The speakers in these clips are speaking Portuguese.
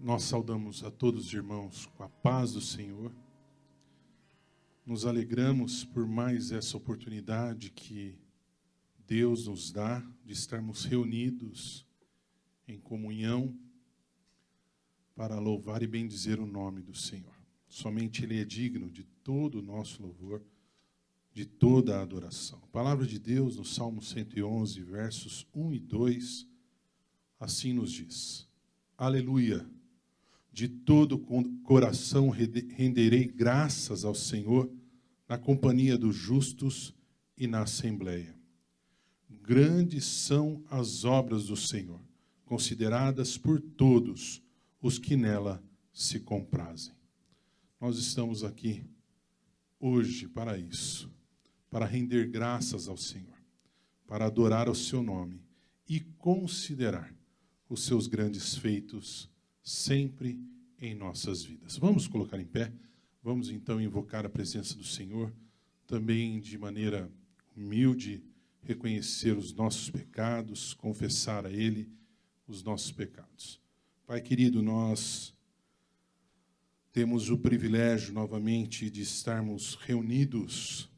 Nós saudamos a todos os irmãos com a paz do Senhor. Nos alegramos por mais essa oportunidade que Deus nos dá de estarmos reunidos em comunhão para louvar e bendizer o nome do Senhor. Somente Ele é digno de todo o nosso louvor, de toda a adoração. A palavra de Deus no Salmo 111, versos 1 e 2, assim nos diz: Aleluia! De todo o coração renderei graças ao Senhor na companhia dos justos e na assembleia. Grandes são as obras do Senhor, consideradas por todos os que nela se comprazem. Nós estamos aqui hoje para isso, para render graças ao Senhor, para adorar o seu nome e considerar os seus grandes feitos sempre em nossas vidas. Vamos colocar em pé, vamos então invocar a presença do Senhor, também de maneira humilde, reconhecer os nossos pecados, confessar a Ele os nossos pecados. Pai querido, nós temos o privilégio novamente de estarmos reunidos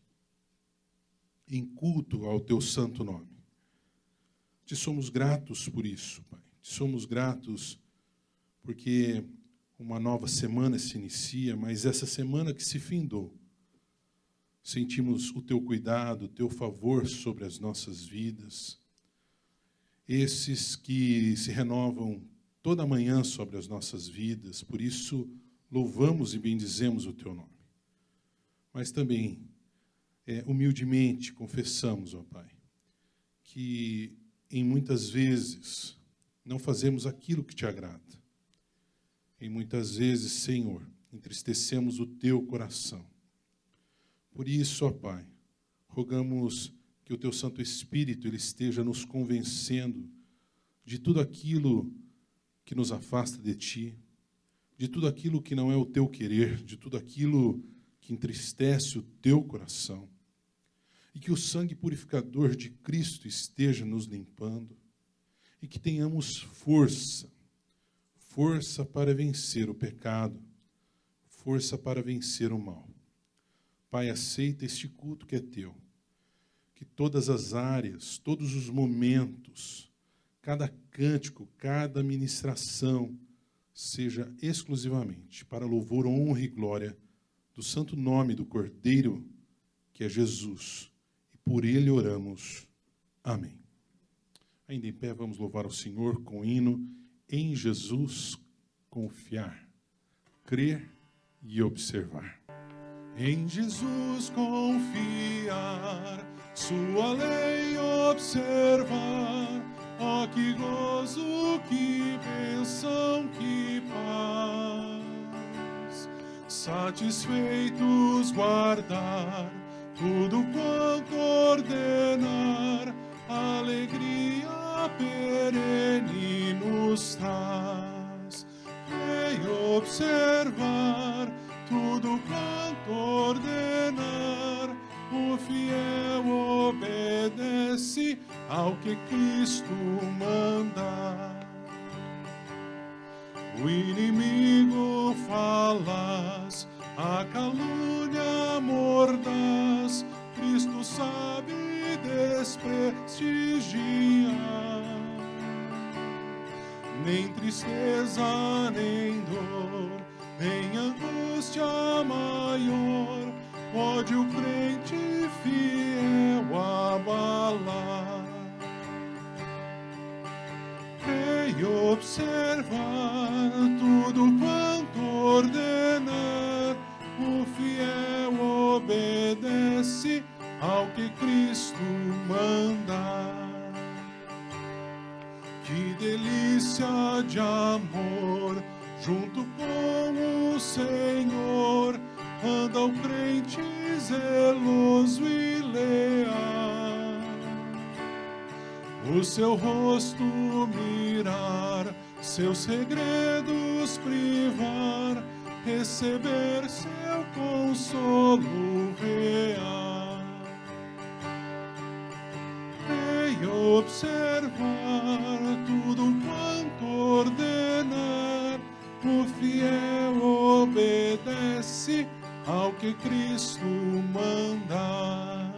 em culto ao Teu santo nome. Te somos gratos por isso, Pai. Te somos gratos porque uma nova semana se inicia, mas essa semana que se findou, sentimos o Teu cuidado, o Teu favor sobre as nossas vidas, esses que se renovam toda manhã sobre as nossas vidas, por isso louvamos e bendizemos o Teu nome. Mas também, humildemente, confessamos, ó Pai, que em muitas vezes não fazemos aquilo que Te agrada. E muitas vezes, Senhor, entristecemos o Teu coração. Por isso, ó Pai, rogamos que o Teu Santo Espírito ele esteja nos convencendo de tudo aquilo que nos afasta de Ti, de tudo aquilo que não é o Teu querer, de tudo aquilo que entristece o Teu coração. E que o sangue purificador de Cristo esteja nos limpando e que tenhamos força para vencer o pecado, força para vencer o mal. Pai, aceita este culto que é Teu, que todas as áreas, todos os momentos, cada cântico, cada ministração, seja exclusivamente para louvor, honra e glória do santo nome do Cordeiro, que é Jesus, e por Ele oramos. Amém. Ainda em pé, vamos louvar ao Senhor com o hino Em Jesus confiar, crer e observar. Em Jesus confiar, sua lei observar, ó que gozo, que bênção, que paz. Satisfeitos guardar tudo quanto ordenar, alegria perene nos traz. E observar tudo quanto ordenar, o fiel obedece ao que Cristo manda. O inimigo falaz, a calúnia mordaz, Cristo sabe desprestigiar. Nem tristeza, nem dor, nem angústia maior pode o crente fiel abalar. E observar tudo quanto ordenar, o fiel obedece ao que Cristo manda. Que delícia de amor, junto com o Senhor, anda o crente zeloso e leal. O seu rosto mirar, seus segredos privar, receber seu consolo real. E observar tudo quanto ordenar, fiel obedece ao que Cristo manda.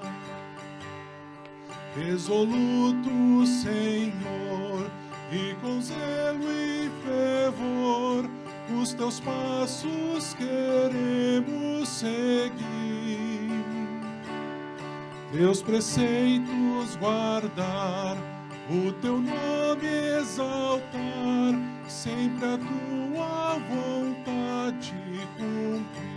Resoluto, Senhor, e com zelo e fervor, os teus passos queremos seguir. Teus preceitos guardar, o teu nome exaltar, sempre a tua vontade cumprir.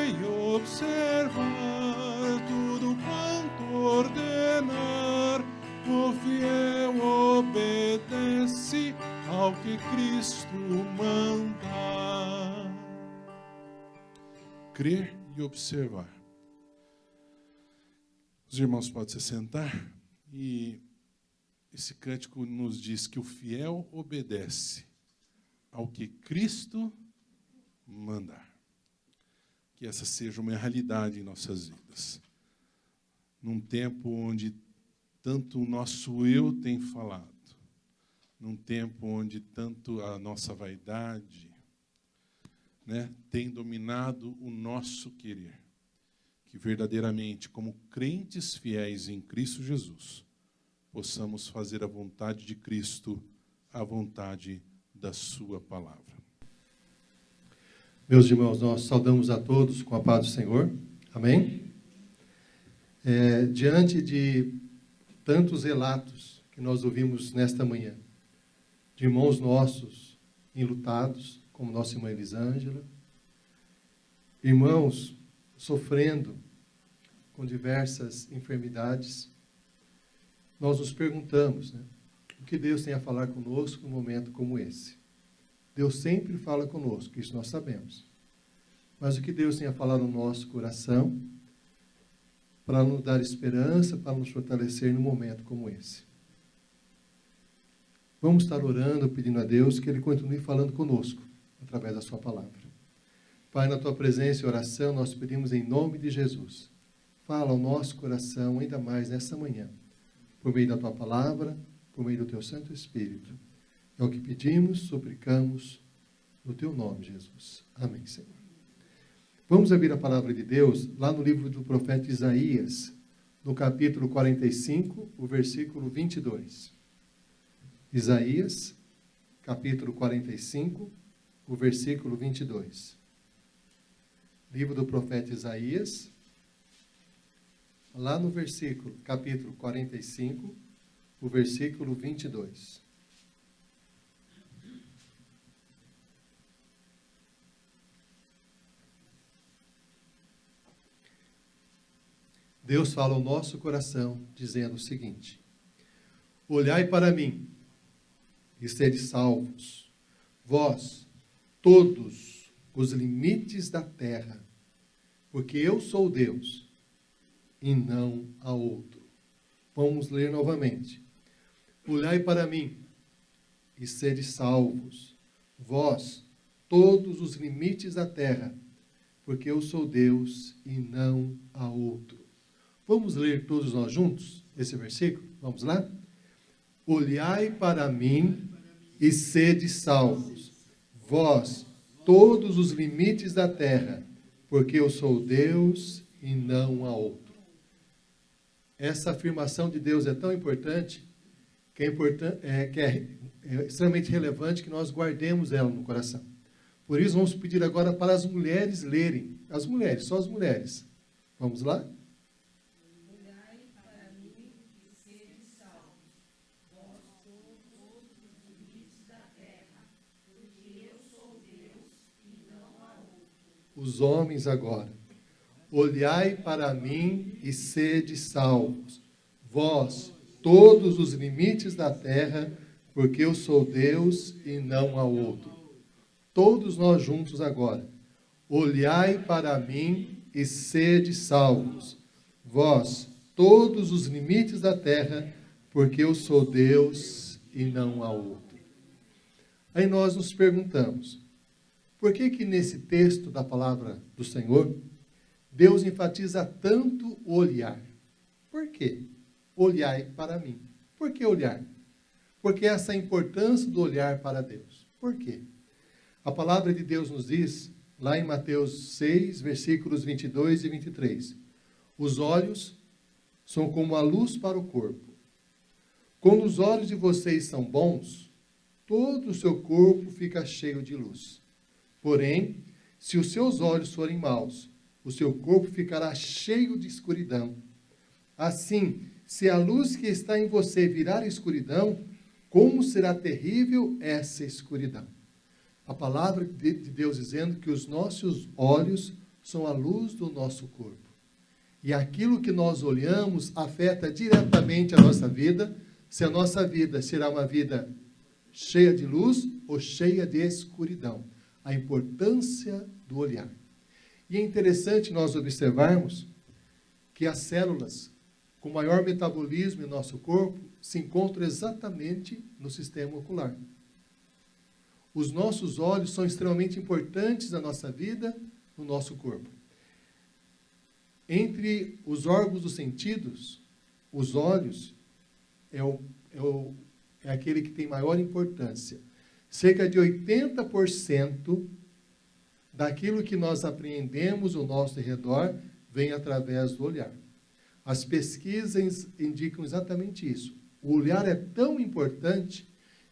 E observar tudo quanto ordenar, o fiel obedece ao que Cristo manda. Crer e observar. Os irmãos podem se sentar, e esse cântico nos diz que o fiel obedece ao que Cristo mandar. Que essa seja uma realidade em nossas vidas. Num tempo onde tanto o nosso eu tem falado, num tempo onde tanto a nossa vaidade, tem dominado o nosso querer, que verdadeiramente, como crentes fiéis em Cristo Jesus, possamos fazer a vontade de Cristo, a vontade da sua palavra. Meus irmãos, nós saudamos a todos com a paz do Senhor. Amém? Diante de tantos relatos que nós ouvimos nesta manhã, de irmãos nossos enlutados, como nossa irmã Elisângela, irmãos sofrendo com diversas enfermidades, nós nos perguntamos, o que Deus tem a falar conosco num momento como esse? Deus sempre fala conosco, isso nós sabemos. Mas o que Deus tem a falar no nosso coração, para nos dar esperança, para nos fortalecer num momento como esse? Vamos estar orando, pedindo a Deus que Ele continue falando conosco, através da sua palavra. Pai, na tua presença e oração, nós pedimos em nome de Jesus. Fala ao nosso coração ainda mais nessa manhã, por meio da tua palavra, por meio do teu Santo Espírito. É o que pedimos, suplicamos, no teu nome, Jesus. Amém, Senhor. Vamos abrir a palavra de Deus lá no livro do profeta Isaías, no capítulo 45, o versículo 22. Isaías, capítulo 45, o versículo 22. Livro do profeta Isaías, lá no versículo, capítulo 45, o versículo 22. Deus fala ao nosso coração, dizendo o seguinte: olhai para mim, e sede salvos, vós, todos os limites da terra, porque eu sou Deus, e não há outro. Vamos ler novamente. Olhai para mim, e sede salvos, vós, todos os limites da terra, porque eu sou Deus, e não há outro. Vamos ler todos nós juntos esse versículo? Vamos lá? Olhai para mim e sede salvos, vós, todos os limites da terra, porque eu sou Deus e não há outro. Essa afirmação de Deus é tão importante que é extremamente relevante que nós guardemos ela no coração. Por isso vamos pedir agora para as mulheres lerem. As mulheres, só as mulheres. Vamos lá? Os homens agora. Olhai para mim e sede salvos, vós, todos os limites da terra, porque eu sou Deus e não há outro. Todos nós juntos agora. Olhai para mim e sede salvos, vós, todos os limites da terra, porque eu sou Deus e não há outro. Aí nós nos perguntamos, por que nesse texto da palavra do Senhor, Deus enfatiza tanto o olhar? Por quê? Olhai para mim. Por que olhar? Porque essa importância do olhar para Deus. Por quê? A palavra de Deus nos diz, lá em Mateus 6, versículos 22 e 23, os olhos são como a luz para o corpo. Quando os olhos de vocês são bons, todo o seu corpo fica cheio de luz. Porém, se os seus olhos forem maus, o seu corpo ficará cheio de escuridão. Assim, se a luz que está em você virar escuridão, como será terrível essa escuridão? A palavra de Deus dizendo que os nossos olhos são a luz do nosso corpo. E aquilo que nós olhamos afeta diretamente a nossa vida, se a nossa vida será uma vida cheia de luz ou cheia de escuridão. A importância do olhar. E é interessante nós observarmos que as células com maior metabolismo em nosso corpo se encontram exatamente no sistema ocular. Os nossos olhos são extremamente importantes na nossa vida, no nosso corpo. Entre os órgãos dos sentidos, os olhos é aquele que tem maior importância. Cerca de 80% daquilo que nós apreendemos ao nosso redor vem através do olhar. As pesquisas indicam exatamente isso. O olhar é tão importante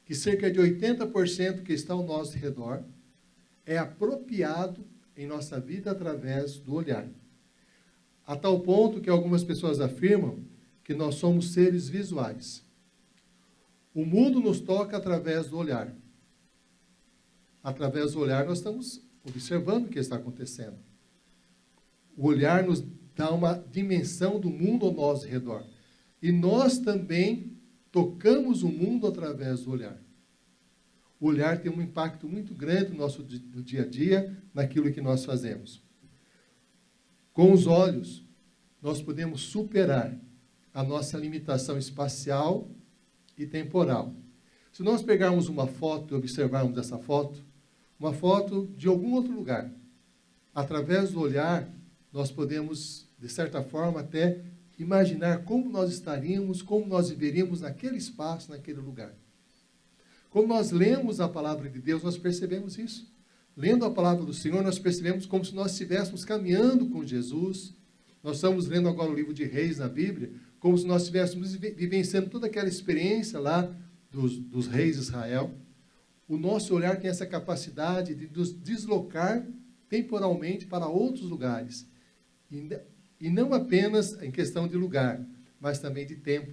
que cerca de 80% que está ao nosso redor é apropriado em nossa vida através do olhar. A tal ponto que algumas pessoas afirmam que nós somos seres visuais. O mundo nos toca através do olhar. Através do olhar nós estamos observando o que está acontecendo. O olhar nos dá uma dimensão do mundo ao nosso redor. E nós também tocamos o mundo através do olhar. O olhar tem um impacto muito grande no nosso dia a dia, naquilo que nós fazemos. Com os olhos, nós podemos superar a nossa limitação espacial e temporal. Se nós pegarmos uma foto e observarmos essa foto, uma foto de algum outro lugar, através do olhar, nós podemos, de certa forma, até imaginar como nós estaríamos, como nós viveríamos naquele espaço, naquele lugar. Quando nós lemos a palavra de Deus, nós percebemos isso. Lendo a palavra do Senhor, nós percebemos como se nós estivéssemos caminhando com Jesus. Nós estamos lendo agora o livro de Reis na Bíblia, como se nós estivéssemos vivenciando toda aquela experiência lá dos reis de Israel. O nosso olhar tem essa capacidade de nos deslocar temporalmente para outros lugares. E não apenas em questão de lugar, mas também de tempo.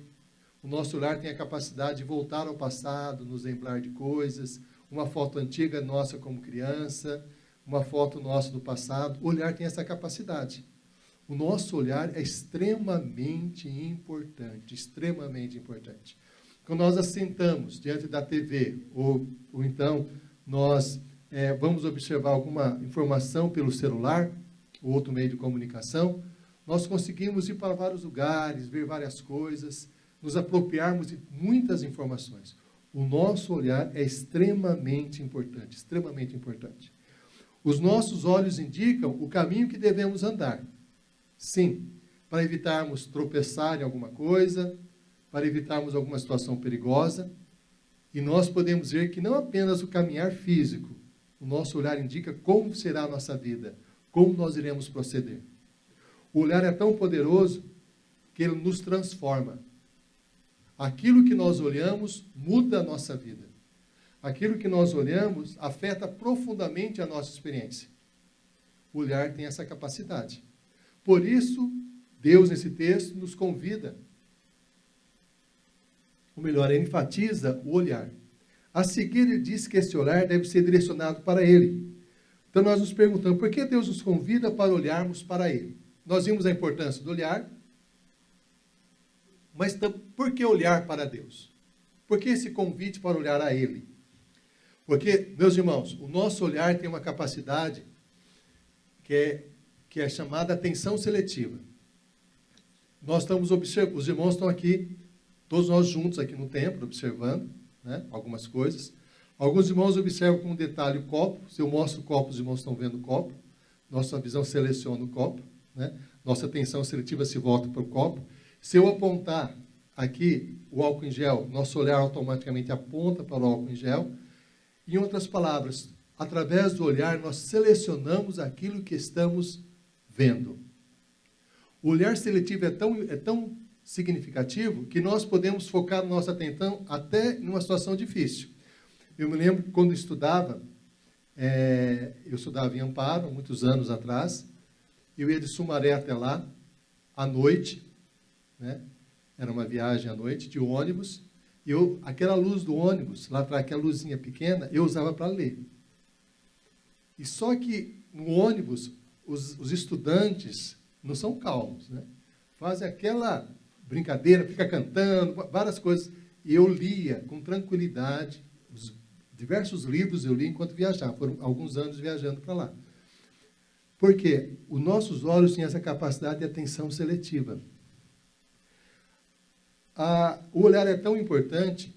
O nosso olhar tem a capacidade de voltar ao passado, nos lembrar de coisas, uma foto antiga nossa como criança, uma foto nossa do passado. O olhar tem essa capacidade. O nosso olhar é extremamente importante, extremamente importante. Quando nós assentamos diante da TV, ou então nós vamos observar alguma informação pelo celular, ou outro meio de comunicação, nós conseguimos ir para vários lugares, ver várias coisas, nos apropriarmos de muitas informações. O nosso olhar é extremamente importante, extremamente importante. Os nossos olhos indicam o caminho que devemos andar. Sim, para evitarmos tropeçar em alguma coisa, para evitarmos alguma situação perigosa. E nós podemos ver que não apenas o caminhar físico, o nosso olhar indica como será a nossa vida, como nós iremos proceder. O olhar é tão poderoso que ele nos transforma. Aquilo que nós olhamos muda a nossa vida. Aquilo que nós olhamos afeta profundamente a nossa experiência. O olhar tem essa capacidade. Por isso, Deus, nesse texto, nos convida, ou melhor, ele enfatiza o olhar. A seguir, ele diz que esse olhar deve ser direcionado para ele. Então, nós nos perguntamos, por que Deus nos convida para olharmos para ele? Nós vimos a importância do olhar, mas por que olhar para Deus? Por que esse convite para olhar a ele? Porque, meus irmãos, o nosso olhar tem uma capacidade que é chamada atenção seletiva. Nós estamos observando, os irmãos estão aqui, todos nós juntos aqui no templo, observando, né, algumas coisas. Alguns irmãos observam com detalhe o copo. Se eu mostro o copo, os irmãos estão vendo o copo. Nossa visão seleciona o copo, né? Nossa atenção seletiva se volta para o copo. Se eu apontar aqui o álcool em gel, nosso olhar automaticamente aponta para o álcool em gel. Em outras palavras, através do olhar, nós selecionamos aquilo que estamos vendo. O olhar seletivo é tão significativo que nós podemos focar nossa atenção até em uma situação difícil. Eu me lembro que quando eu estudava em Amparo, muitos anos atrás, eu ia de Sumaré até lá, à noite, né? Era uma viagem à noite, de ônibus, e aquela luz do ônibus, lá atrás, aquela luzinha pequena, eu usava para ler. E só que no ônibus, os estudantes não são calmos, né? Fazem aquela brincadeira, fica cantando, várias coisas. E eu lia com tranquilidade, diversos livros eu li enquanto viajava. Foram alguns anos viajando para lá. Porque os nossos olhos têm essa capacidade de atenção seletiva. O olhar é tão importante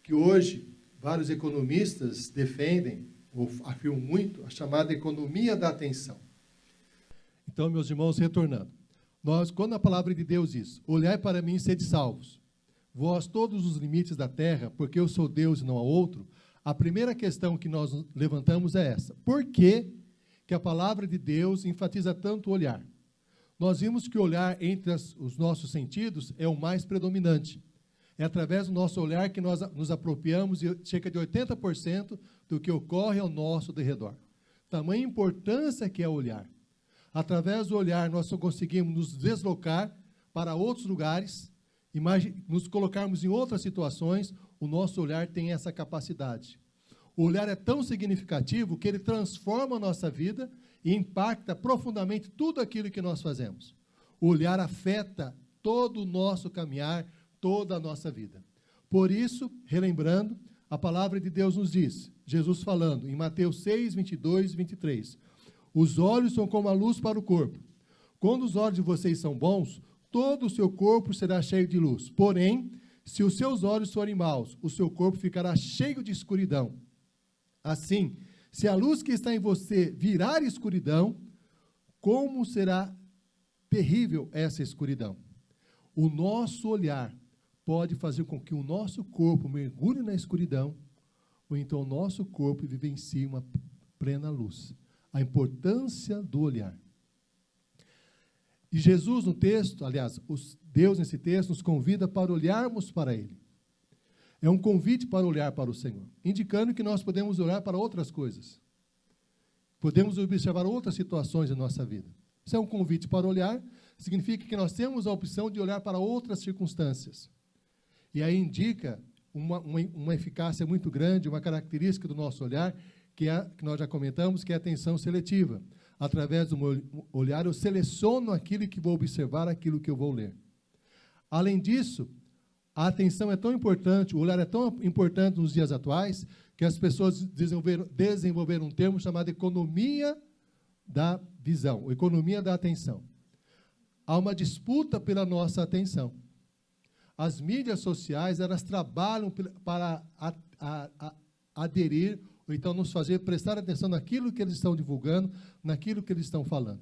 que hoje vários economistas defendem, ou afirmam muito, a chamada economia da atenção. Então, meus irmãos, retornando. Quando a palavra de Deus diz, olhai para mim e sede salvos, vós todos os limites da terra, porque eu sou Deus e não há outro, a primeira questão que nós levantamos é essa. Por que a palavra de Deus enfatiza tanto o olhar? Nós vimos que o olhar entre os nossos sentidos é o mais predominante. É através do nosso olhar que nós nos apropriamos de cerca de 80% do que ocorre ao nosso derredor. Tamanha importância que é o olhar. Através do olhar, nós só conseguimos nos deslocar para outros lugares, nos colocarmos em outras situações. O nosso olhar tem essa capacidade. O olhar é tão significativo que ele transforma a nossa vida e impacta profundamente tudo aquilo que nós fazemos. O olhar afeta todo o nosso caminhar, toda a nossa vida. Por isso, relembrando, a palavra de Deus nos diz, Jesus falando em Mateus 6, 22 e 23, os olhos são como a luz para o corpo. Quando os olhos de vocês são bons, todo o seu corpo será cheio de luz. Porém, se os seus olhos forem maus, o seu corpo ficará cheio de escuridão. Assim, se a luz que está em você virar escuridão, como será terrível essa escuridão? O nosso olhar pode fazer com que o nosso corpo mergulhe na escuridão, ou então o nosso corpo vivencie uma plena luz. A importância do olhar. E Jesus no texto, aliás, Deus nesse texto nos convida para olharmos para Ele. É um convite para olhar para o Senhor, indicando que nós podemos olhar para outras coisas. Podemos observar outras situações da nossa vida. Se é um convite para olhar, significa que nós temos a opção de olhar para outras circunstâncias. E aí indica uma eficácia muito grande, uma característica do nosso olhar, que nós já comentamos, que é a atenção seletiva. Através do meu olhar, eu seleciono aquilo que vou observar, aquilo que eu vou ler. Além disso, a atenção é tão importante, o olhar é tão importante nos dias atuais, que as pessoas desenvolveram um termo chamado economia da visão, ou economia da atenção. Há uma disputa pela nossa atenção. As mídias sociais, elas trabalham para aderir, ou então nos fazer prestar atenção naquilo que eles estão divulgando, naquilo que eles estão falando.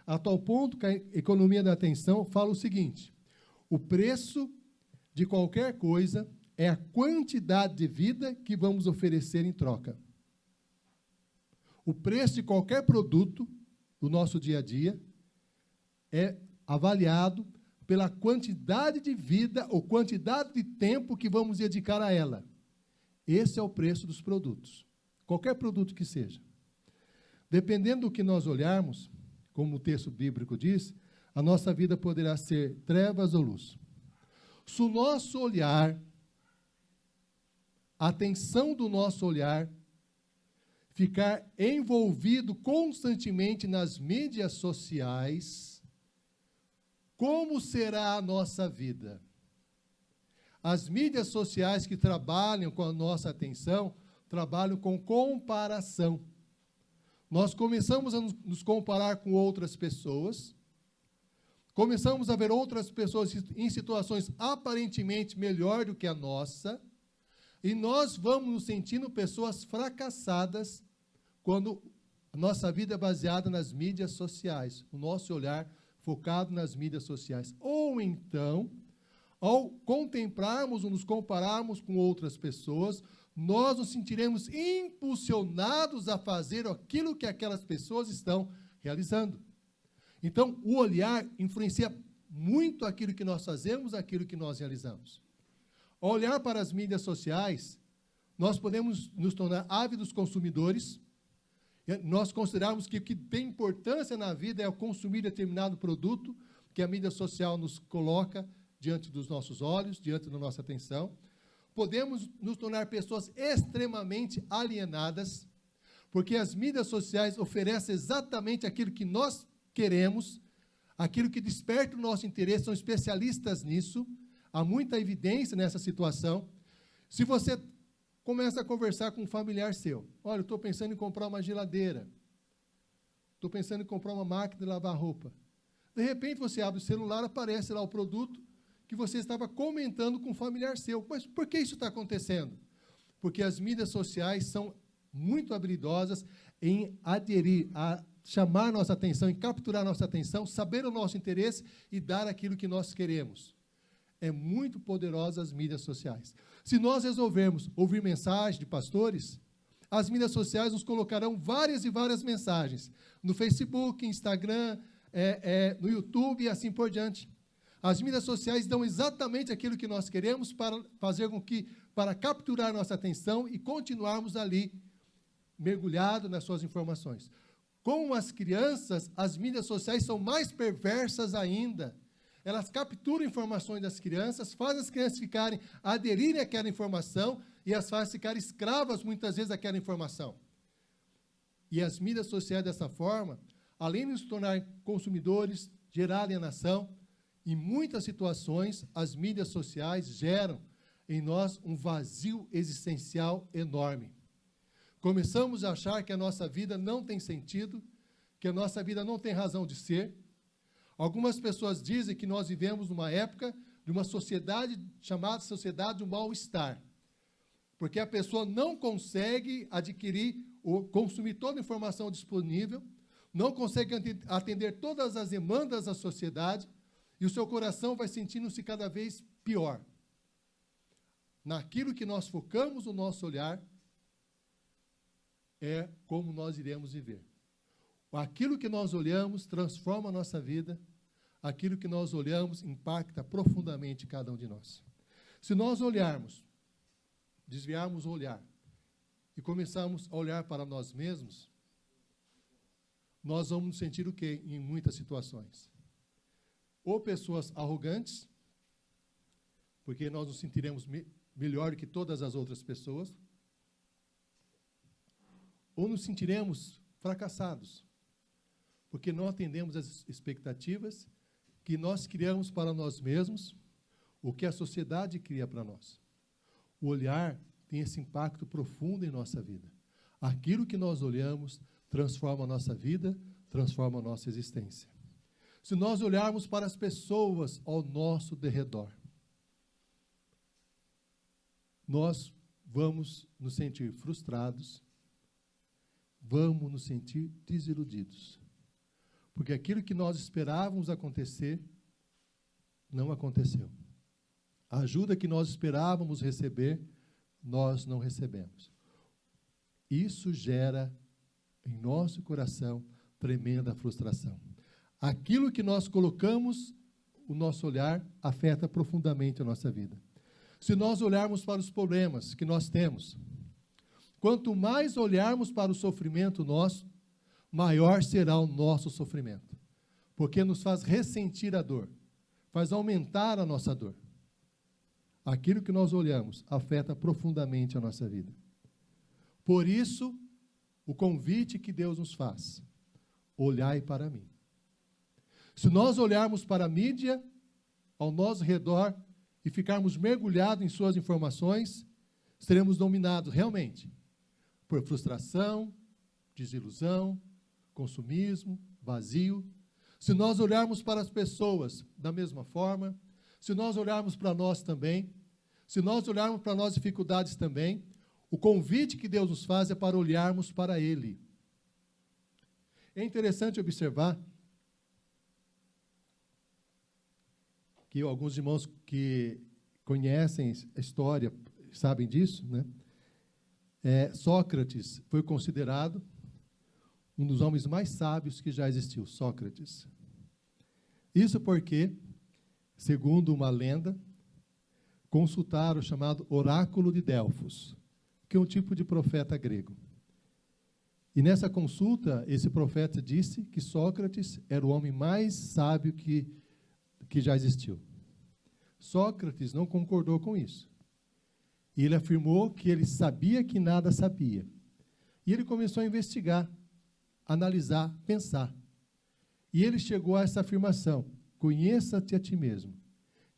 A tal ponto que a economia da atenção fala o seguinte, o preço de qualquer coisa é a quantidade de vida que vamos oferecer em troca. O preço de qualquer produto do nosso dia a dia é avaliado pela quantidade de vida ou quantidade de tempo que vamos dedicar a ela. Esse é o preço dos produtos. Qualquer produto que seja. Dependendo do que nós olharmos, como o texto bíblico diz, a nossa vida poderá ser trevas ou luz. Se o nosso olhar, a atenção do nosso olhar, ficar envolvido constantemente nas mídias sociais, como será a nossa vida? As mídias sociais que trabalham com a nossa atenção, trabalham com comparação. Nós começamos a nos comparar com outras pessoas, começamos a ver outras pessoas em situações aparentemente melhor do que a nossa, e nós vamos nos sentindo pessoas fracassadas quando a nossa vida é baseada nas mídias sociais, o nosso olhar focado nas mídias sociais. Ou então, Ao contemplarmos ou nos compararmos com outras pessoas, nós nos sentiremos impulsionados a fazer aquilo que aquelas pessoas estão realizando. Então, o olhar influencia muito aquilo que nós fazemos, aquilo que nós realizamos. Ao olhar para as mídias sociais, nós podemos nos tornar ávidos consumidores. Nós considerarmos que o que tem importância na vida é consumir determinado produto que a mídia social nos coloca diante dos nossos olhos, diante da nossa atenção. Podemos nos tornar pessoas extremamente alienadas, porque as mídias sociais oferecem exatamente aquilo que nós queremos, aquilo que desperta o nosso interesse, são especialistas nisso, há muita evidência nessa situação. Se você começa a conversar com um familiar seu, olha, eu estou pensando em comprar uma geladeira, estou pensando em comprar uma máquina de lavar roupa. De repente você abre o celular, aparece lá o produto que você estava comentando com um familiar seu. Mas por que isso está acontecendo? Porque as mídias sociais são muito habilidosas em aderir, a chamar nossa atenção, em capturar nossa atenção, saber o nosso interesse e dar aquilo que nós queremos. É muito poderosa as mídias sociais. Se nós resolvermos ouvir mensagens de pastores, as mídias sociais nos colocarão várias e várias mensagens, no Facebook, Instagram, no YouTube e assim por diante. As mídias sociais dão exatamente aquilo que nós queremos para fazer com que, para capturar nossa atenção e continuarmos ali, mergulhados nas suas informações. Com as crianças, as mídias sociais são mais perversas ainda. Elas capturam informações das crianças, fazem as crianças aderirem àquela informação e as fazem ficar escravas, muitas vezes, daquela informação. E as mídias sociais, dessa forma, além de nos tornar consumidores, gerar alienação, em muitas situações, as mídias sociais geram em nós um vazio existencial enorme. Começamos a achar que a nossa vida não tem sentido, que a nossa vida não tem razão de ser. Algumas pessoas dizem que nós vivemos numa época de uma sociedade chamada sociedade do mal-estar, porque a pessoa não consegue adquirir ou consumir toda a informação disponível, não consegue atender todas as demandas da sociedade, e o seu coração vai sentindo-se cada vez pior. Naquilo que nós focamos o nosso olhar, é como nós iremos viver. Aquilo que nós olhamos transforma a nossa vida, aquilo que nós olhamos impacta profundamente cada um de nós. Se nós olharmos, desviarmos o olhar, e começarmos a olhar para nós mesmos, nós vamos nos sentir o quê? Em muitas situações. Ou pessoas arrogantes, porque nós nos sentiremos melhor que todas as outras pessoas, ou nos sentiremos fracassados, porque não atendemos às expectativas que nós criamos para nós mesmos, o que a sociedade cria para nós. O olhar tem esse impacto profundo em nossa vida. Aquilo que nós olhamos transforma a nossa vida, transforma a nossa existência. Se nós olharmos para as pessoas ao nosso derredor, nós vamos nos sentir frustrados, vamos nos sentir desiludidos. Porque aquilo que nós esperávamos acontecer, não aconteceu. A ajuda que nós esperávamos receber, nós não recebemos. Isso gera em nosso coração tremenda frustração. Aquilo que nós colocamos, o nosso olhar, afeta profundamente a nossa vida. Se nós olharmos para os problemas que nós temos, quanto mais olharmos para o sofrimento nosso, maior será o nosso sofrimento, porque nos faz ressentir a dor, faz aumentar a nossa dor. Aquilo que nós olhamos afeta profundamente a nossa vida. Por isso, o convite que Deus nos faz, olhai para mim. Se nós olharmos para a mídia ao nosso redor e ficarmos mergulhados em suas informações, seremos dominados realmente por frustração, desilusão, consumismo, vazio. Se nós olharmos para as pessoas da mesma forma, se nós olharmos para nós também, se nós olharmos para nossas dificuldades também, o convite que Deus nos faz é para olharmos para Ele. É interessante observar que alguns irmãos que conhecem a história sabem disso, né? Sócrates foi considerado um dos homens mais sábios que já existiu, Sócrates. Isso porque, segundo uma lenda, consultaram o chamado oráculo de Delfos, que é um tipo de profeta grego. E nessa consulta, esse profeta disse que Sócrates era o homem mais sábio que já existiu. Sócrates não concordou com isso. E ele afirmou que ele sabia que nada sabia. E ele começou a investigar, analisar, pensar. E ele chegou a essa afirmação: conheça-te a ti mesmo.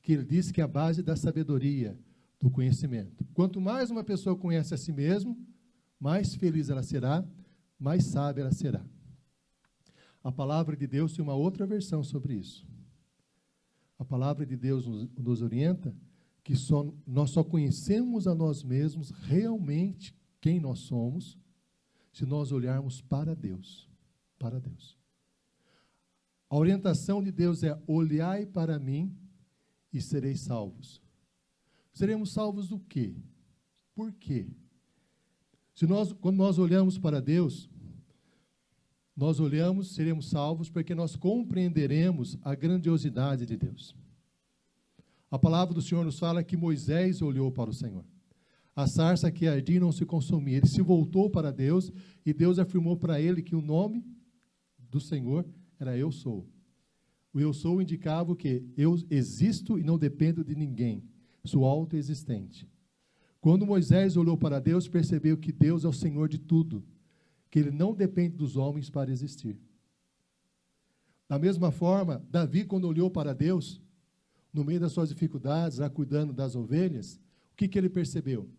Que ele disse que é a base da sabedoria, do conhecimento. Quanto mais uma pessoa conhece a si mesmo, mais feliz ela será, mais sábia ela será. A palavra de Deus tem uma outra versão sobre isso. A palavra de Deus nos orienta que nós só conhecemos a nós mesmos realmente quem nós somos se nós olharmos para Deus. Para Deus. A orientação de Deus é: olhai para mim e sereis salvos. Seremos salvos do quê? Por quê? Quando nós olhamos para Deus, seremos salvos porque nós compreenderemos a grandiosidade de Deus. A palavra do Senhor nos fala que Moisés olhou para o Senhor. A sarça que ardia não se consumia. Ele se voltou para Deus e Deus afirmou para ele que o nome do Senhor era Eu Sou. O Eu Sou indicava que eu existo e não dependo de ninguém. Sou autoexistente. Quando Moisés olhou para Deus, percebeu que Deus é o Senhor de tudo, que Ele não depende dos homens para existir. Da mesma forma, Davi, quando olhou para Deus, no meio das suas dificuldades, lá cuidando das ovelhas, o que ele percebeu?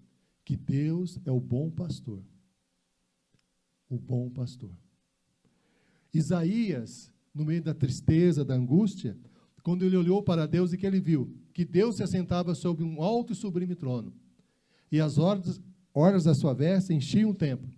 Que Deus é o bom pastor. O bom pastor. Isaías, no meio da tristeza, da angústia, quando ele olhou para Deus, e que ele viu? Que Deus se assentava sobre um alto e sublime trono, e as orlas da sua veste enchiam o templo,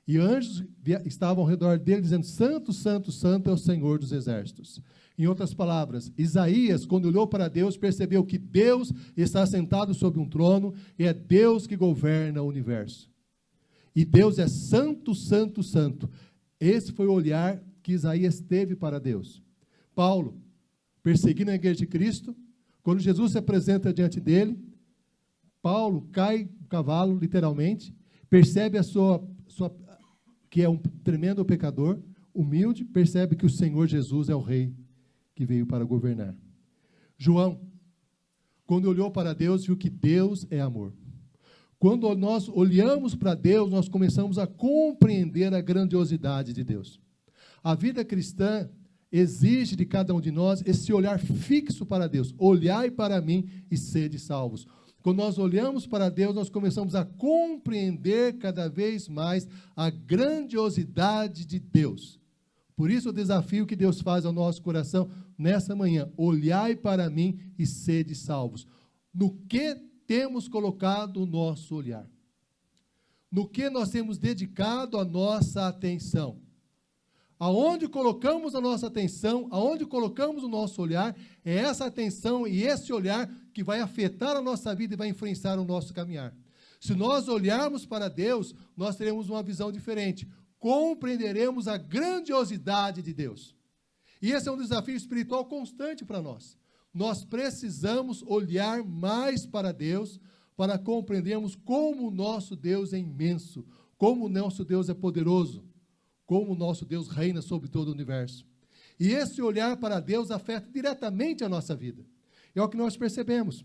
e anjos estavam ao redor dele, dizendo: Santo, Santo, Santo é o Senhor dos exércitos. Em outras palavras, Isaías, quando olhou para Deus, percebeu que Deus está sentado sobre um trono, e é Deus que governa o universo. E Deus é santo, santo, santo. Esse foi o olhar que Isaías teve para Deus. Paulo, perseguindo a igreja de Cristo, quando Jesus se apresenta diante dele, Paulo cai do cavalo, literalmente, percebe que é um tremendo pecador, humilde, percebe que o Senhor Jesus é o Rei que veio para governar. João, quando olhou para Deus, viu que Deus é amor. Quando nós olhamos para Deus, nós começamos a compreender a grandiosidade de Deus. A vida cristã exige de cada um de nós esse olhar fixo para Deus. Olhai para mim e sede salvos. Quando nós olhamos para Deus, nós começamos a compreender cada vez mais a grandiosidade de Deus. Por isso o desafio que Deus faz ao nosso coração nessa manhã: olhai para mim e sede salvos. No que temos colocado o nosso olhar? No que nós temos dedicado a nossa atenção? Aonde colocamos a nossa atenção, aonde colocamos o nosso olhar, é essa atenção e esse olhar que vai afetar a nossa vida e vai influenciar o nosso caminhar. Se nós olharmos para Deus, nós teremos uma visão diferente. Compreenderemos a grandiosidade de Deus. E esse é um desafio espiritual constante para nós. Nós precisamos olhar mais para Deus para compreendermos como o nosso Deus é imenso, como o nosso Deus é poderoso, como o nosso Deus reina sobre todo o universo. E esse olhar para Deus afeta diretamente a nossa vida. É o que nós percebemos.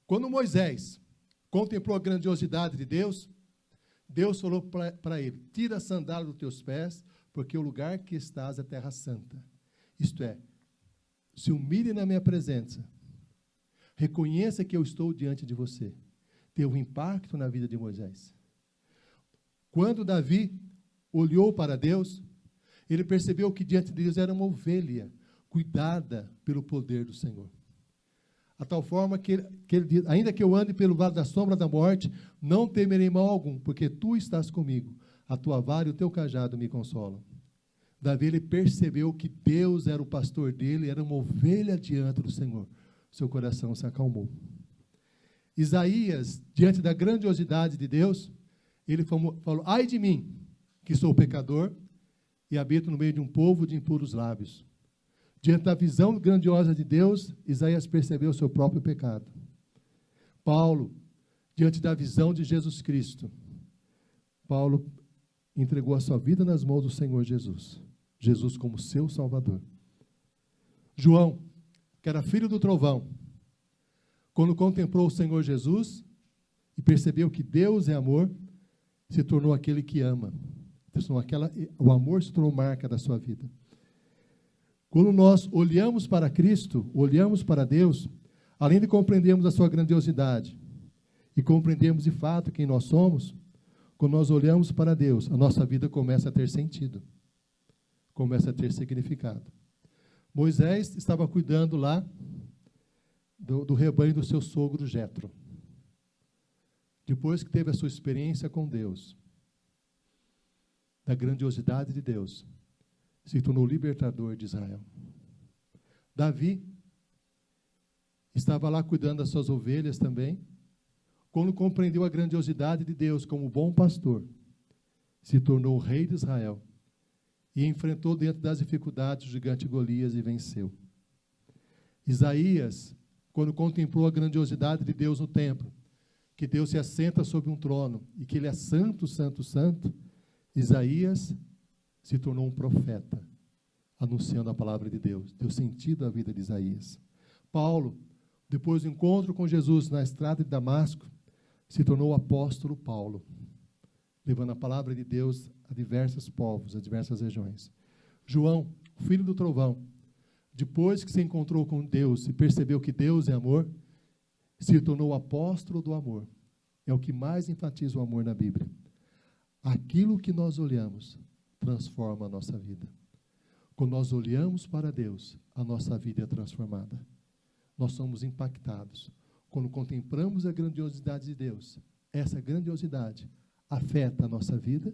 Quando Moisés contemplou a grandiosidade de Deus, Deus falou para ele: tira a sandália dos teus pés, porque o lugar que estás é terra santa. Isto é, se humilhe na minha presença, reconheça que eu estou diante de você. Teve um impacto na vida de Moisés. Quando Davi olhou para Deus, ele percebeu que diante de Deus era uma ovelha, cuidada pelo poder do Senhor. A tal forma que ele diz: ainda que eu ande pelo vale da sombra da morte, não temerei mal algum, porque tu estás comigo, a tua vara e o teu cajado me consolam. Davi, ele percebeu que Deus era o pastor dele, era uma ovelha diante do Senhor. Seu coração se acalmou. Isaías, diante da grandiosidade de Deus, ele falou: ai de mim, que sou pecador e habito no meio de um povo de impuros lábios. Diante da visão grandiosa de Deus, Isaías percebeu o seu próprio pecado. Paulo, diante da visão de Jesus Cristo, Paulo entregou a sua vida nas mãos do Senhor Jesus. Jesus como seu Salvador. João, que era filho do trovão, quando contemplou o Senhor Jesus e percebeu que Deus é amor, se tornou aquele que ama. O amor se tornou marca da sua vida. Quando nós olhamos para Cristo, olhamos para Deus, além de compreendermos a sua grandiosidade e compreendermos de fato quem nós somos, quando nós olhamos para Deus, a nossa vida começa a ter sentido, começa a ter significado. Moisés estava cuidando lá do rebanho do seu sogro Jetro. Depois que teve a sua experiência com Deus, da grandiosidade de Deus, se tornou libertador de Israel. Davi estava lá cuidando das suas ovelhas também, quando compreendeu a grandiosidade de Deus como bom pastor, se tornou o rei de Israel e enfrentou dentro das dificuldades o gigante Golias e venceu. Isaías, quando contemplou a grandiosidade de Deus no templo, que Deus se assenta sobre um trono e que Ele é santo, santo, santo, Isaías se tornou um profeta, anunciando a palavra de Deus. Deu sentido à vida de Isaías. Paulo, depois do encontro com Jesus na estrada de Damasco, se tornou o apóstolo Paulo, levando a palavra de Deus a diversos povos, a diversas regiões. João, filho do trovão, depois que se encontrou com Deus e percebeu que Deus é amor, se tornou o apóstolo do amor. É o que mais enfatiza o amor na Bíblia. Aquilo que nós olhamos transforma a nossa vida. Quando nós olhamos para Deus, a nossa vida é transformada. Nós somos impactados. Quando contemplamos a grandiosidade de Deus, essa grandiosidade afeta a nossa vida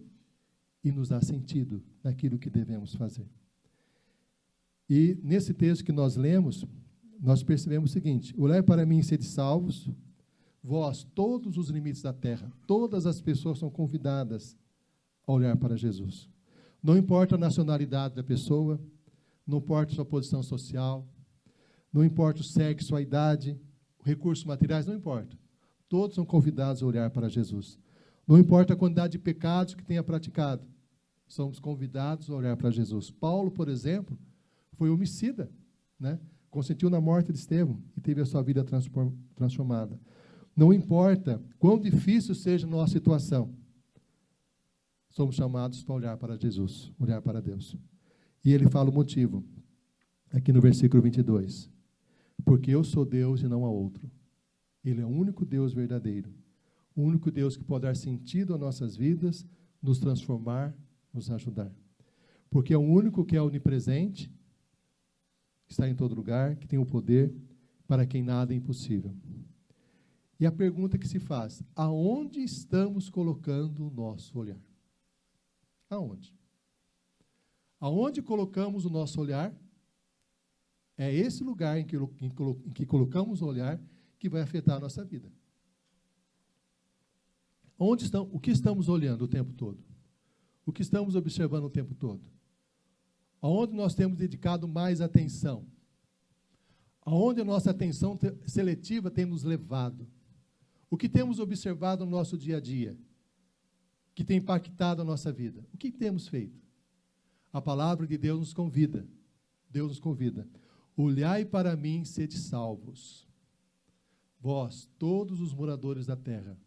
e nos dá sentido naquilo que devemos fazer. E nesse texto que nós lemos, nós percebemos o seguinte: olhai para mim e sede salvos, vós, todos os limites da terra, todas as pessoas são convidadas a olhar para Jesus. Não importa a nacionalidade da pessoa, não importa a sua posição social, não importa o sexo, a idade, recursos materiais, não importa. Todos são convidados a olhar para Jesus. Não importa a quantidade de pecados que tenha praticado, somos convidados a olhar para Jesus. Paulo, por exemplo, foi homicida, né? Consentiu na morte de Estevão e teve a sua vida transformada. Não importa quão difícil seja a nossa situação, somos chamados para olhar para Jesus, olhar para Deus. E ele fala o motivo, aqui no versículo 22. Porque eu sou Deus e não há outro. Ele é o único Deus verdadeiro. O único Deus que pode dar sentido às nossas vidas, nos transformar, nos ajudar. Porque é o único que é onipresente, que está em todo lugar, que tem o poder, para quem nada é impossível. E a pergunta que se faz: aonde estamos colocando o nosso olhar? Aonde? Aonde colocamos o nosso olhar? É esse lugar em que colocamos o olhar que vai afetar a nossa vida. O que estamos olhando o tempo todo? O que estamos observando o tempo todo? Aonde nós temos dedicado mais atenção? Aonde a nossa atenção seletiva tem nos levado? O que temos observado no nosso dia a dia, que tem impactado a nossa vida? O que temos feito? A palavra de Deus nos convida. Deus nos convida. Olhai para mim e sede salvos, vós, todos os moradores da terra,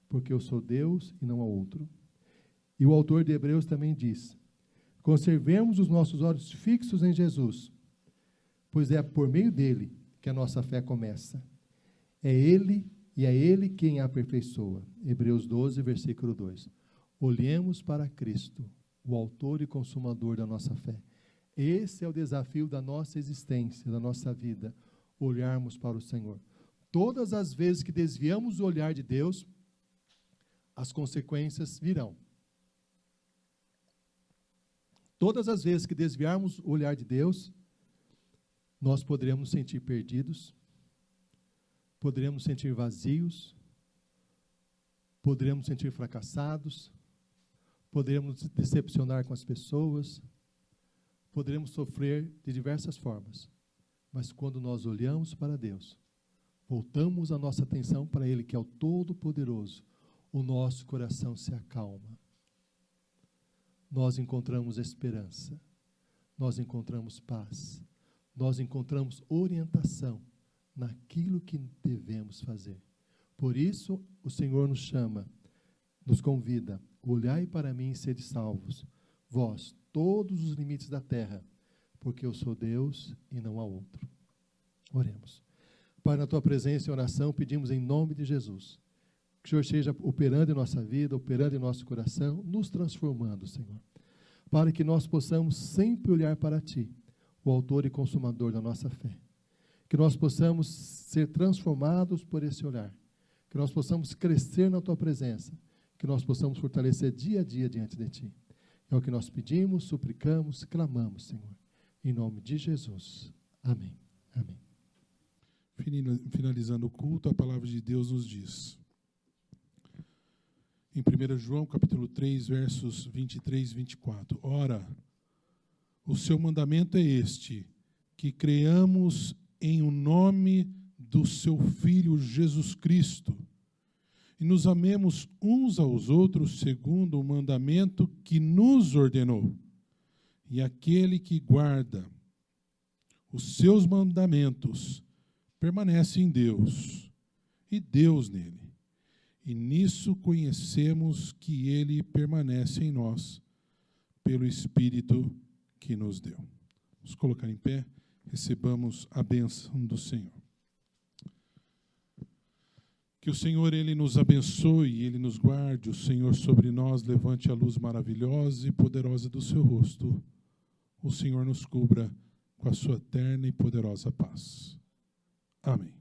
porque eu sou Deus e não há outro. E o autor de Hebreus também diz: conservemos os nossos olhos fixos em Jesus, pois é por meio dele que a nossa fé começa. É ele e é ele quem a aperfeiçoa. Hebreus 12, versículo 2. Olhemos para Cristo, o autor e consumador da nossa fé. Esse é o desafio da nossa existência, da nossa vida, olharmos para o Senhor. Todas as vezes que desviamos o olhar de Deus, as consequências virão. todas as vezes que desviarmos o olhar de Deus, nós poderemos nos sentir perdidos, poderemos nos sentir vazios, poderemos nos sentir fracassados, poderemos nos decepcionar com as pessoas, poderemos sofrer de diversas formas. Mas quando nós olhamos para Deus, voltamos a nossa atenção para Ele, que é o Todo-Poderoso, o nosso coração se acalma. Nós encontramos esperança, nós encontramos paz, nós encontramos orientação naquilo que devemos fazer. Por isso, o Senhor nos chama, nos convida: olhai para mim e sede salvos, vós, todos os limites da terra, porque eu sou Deus e não há outro. Oremos. Pai, na tua presença e oração, pedimos em nome de Jesus, que o Senhor esteja operando em nossa vida, operando em nosso coração, nos transformando, Senhor, para que nós possamos sempre olhar para Ti, o autor e consumador da nossa fé. Que nós possamos ser transformados por esse olhar, que nós possamos crescer na Tua presença, que nós possamos fortalecer dia a dia diante de Ti. É o que nós pedimos, suplicamos, clamamos, Senhor. Em nome de Jesus. Amém. Amém. Finalizando o culto, a palavra de Deus nos diz, em 1 João, capítulo 3, versos 23 e 24. Ora, o seu mandamento é este, que creiamos em o nome do seu Filho Jesus Cristo, e nos amemos uns aos outros segundo o mandamento que nos ordenou. E aquele que guarda os seus mandamentos permanece em Deus, e Deus nele. E nisso conhecemos que ele permanece em nós, pelo Espírito que nos deu. Vamos colocar em pé, recebamos a bênção do Senhor. Que o Senhor, Ele nos abençoe, Ele nos guarde, o Senhor sobre nós levante a luz maravilhosa e poderosa do seu rosto. O Senhor nos cubra com a sua eterna e poderosa paz. Amém.